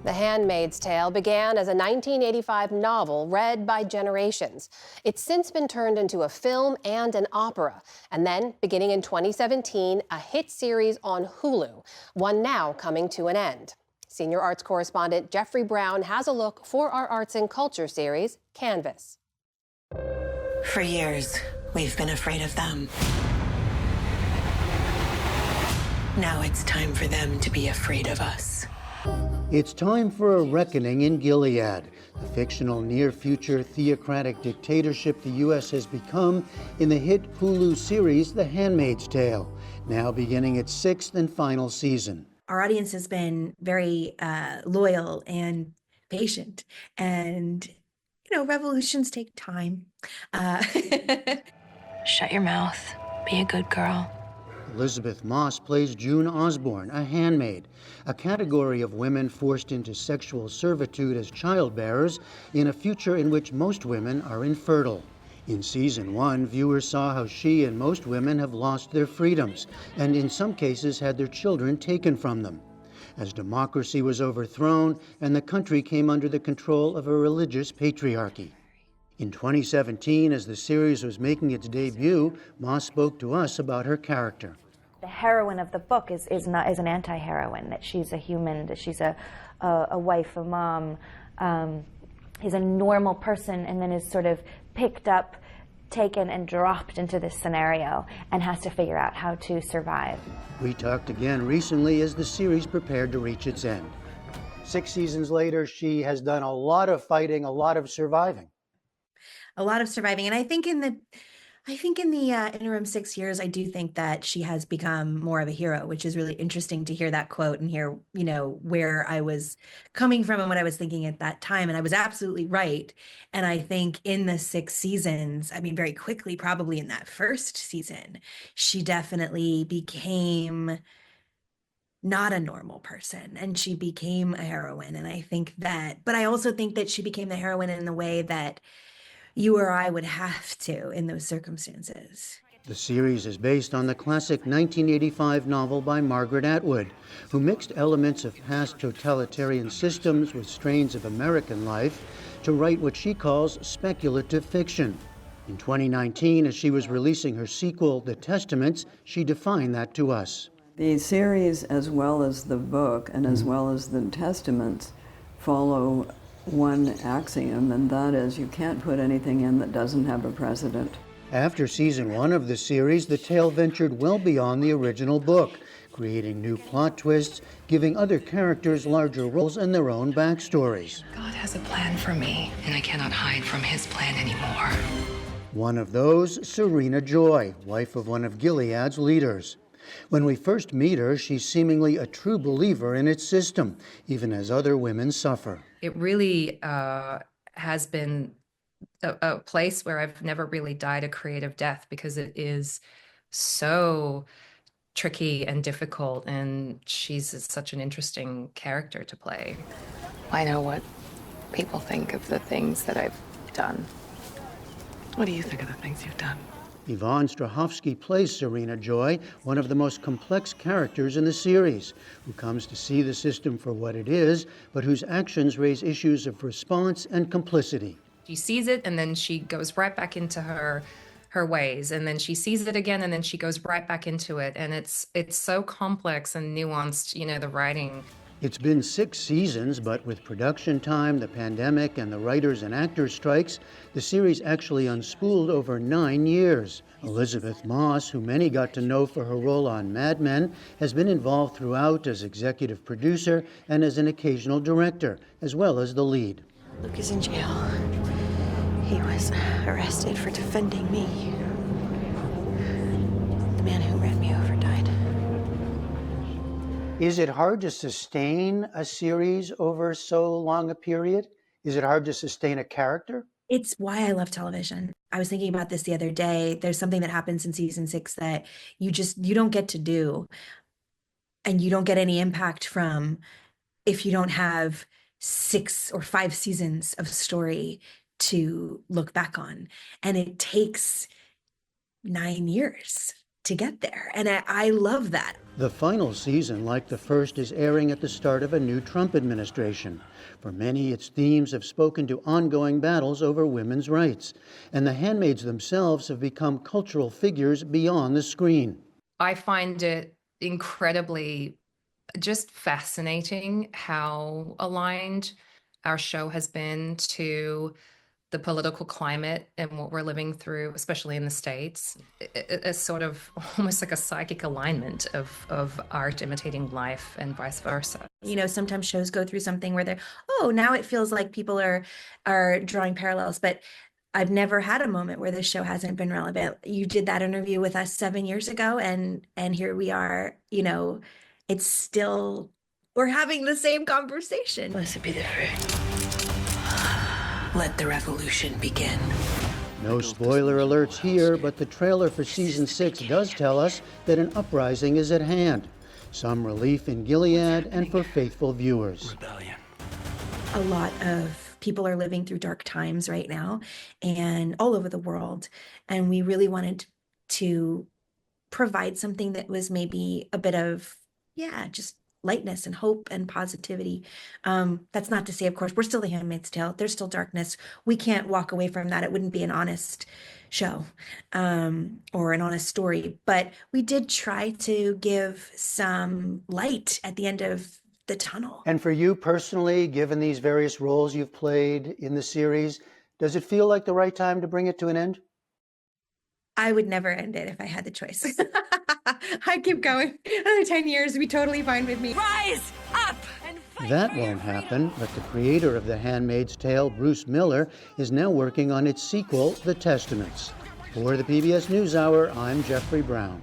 The Handmaid's Tale began as a 1985 novel read by generations. It's since been turned into a film and an opera, and then, beginning in 2017, a hit series on Hulu, one now coming to an end. Senior arts correspondent Jeffrey Brown has a look for our arts and culture series, Canvas. For years, we've been afraid of them. Now it's time for them to be afraid of us. It's time for a reckoning in Gilead, the fictional near-future theocratic dictatorship the U.S. has become in the hit Hulu series The Handmaid's Tale, now beginning its 6th and final season. Our audience has been very loyal and patient, and, revolutions take time. Shut your mouth. Be a good girl. Elizabeth Moss plays June Osborne, a handmaid, a category of women forced into sexual servitude as childbearers in a future in which most women are infertile. In season 1, viewers saw how she and most women have lost their freedoms, and in some cases had their children taken from them, as democracy was overthrown and the country came under the control of a religious patriarchy. In 2017, as the series was making its debut, Moss spoke to us about her character. The heroine of the book is an anti-heroine, that she's a human, that she's a wife, a mom, is a normal person, and then is sort of picked up, taken, and dropped into this scenario and has to figure out how to survive. We talked again recently as the series prepared to reach its end. 6 seasons later, she has done a lot of fighting, a lot of surviving. A lot of surviving. And I think in the interim 6 years, I do think that she has become more of a hero, which is really interesting to hear that quote and hear, where I was coming from and what I was thinking at that time. And I was absolutely right. And I think in the 6 seasons, very quickly, probably in that first season, she definitely became not a normal person, and she became a heroine. And I think that, but I also think that she became the heroine in the way that you or I would have to in those circumstances. The series is based on the classic 1985 novel by Margaret Atwood, who mixed elements of past totalitarian systems with strains of American life to write what she calls speculative fiction. In 2019, as she was releasing her sequel, The Testaments, she defined that to us. The series, as well as the book, and as well as the Testaments, follow one axiom, and that is you can't put anything in that doesn't have a precedent. After season 1 of the series, the tale ventured well beyond the original book, creating new plot twists, giving other characters larger roles and their own backstories. God has a plan for me, and I cannot hide from his plan anymore. One of those, Serena Joy, wife of one of Gilead's leaders. When we first meet her, she's seemingly a true believer in its system, even as other women suffer. It really has been a place where I've never really died a creative death, because it is so tricky and difficult, and she's such an interesting character to play. I know what people think of the things that I've done. What do you think of the things you've done? Yvonne Strahovski plays Serena Joy, one of the most complex characters in the series, who comes to see the system for what it is, but whose actions raise issues of response and complicity. She sees it, and then she goes right back into her ways, and then she sees it again, and then she goes right back into it. And it's so complex and nuanced, the writing. It's been 6 seasons, but with production time, the pandemic, and the writers and actors strikes, the series actually unspooled over 9 years. Elizabeth Moss, who many got to know for her role on Mad Men, has been involved throughout as executive producer and as an occasional director, as well as the lead. Luke is in jail. He was arrested for defending me. The man who ran me over died. Is it hard to sustain a series over so long a period? Is it hard to sustain a character? It's why I love television. I was thinking about this the other day. There's something that happens in season 6 that you don't get to do, and you don't get any impact from if you don't have 6 or 5 seasons of story to look back on. And it takes 9 years to get there. And I love that. The final season, like the first, is airing at the start of a new Trump administration. For many, its themes have spoken to ongoing battles over women's rights. And the handmaids themselves have become cultural figures beyond the screen. I find it incredibly just fascinating how aligned our show has been to the political climate and what we're living through, especially in the States. It's sort of almost like a psychic alignment of art imitating life and vice versa. You know, sometimes shows go through something where they're, oh, now it feels like people are drawing parallels, but I've never had a moment where this show hasn't been relevant. You did that interview with us 7 years ago, and here we are, you know, it's still, we're having the same conversation. Blessed be the fruit. Let the revolution begin. No spoiler alerts here, but the trailer for season 6 does tell us that an uprising is at hand. Some relief in Gilead and for faithful viewers. Rebellion. A lot of people are living through dark times right now and all over the world. And we really wanted to provide something that was maybe a bit of, just lightness and hope and positivity. That's not to say, of course, we're still The Handmaid's Tale. There's still darkness. We can't walk away from that. It wouldn't be an honest show or an honest story. But we did try to give some light at the end of the tunnel. And for you personally, given these various roles you've played in the series, does it feel like the right time to bring it to an end? I would never end it if I had the choice. I'd keep going. Another 10 years would be totally fine with me. Rise up and fight. That won't happen, but the creator of The Handmaid's Tale, Bruce Miller, is now working on its sequel, The Testaments. For the PBS News Hour, I'm Jeffrey Brown.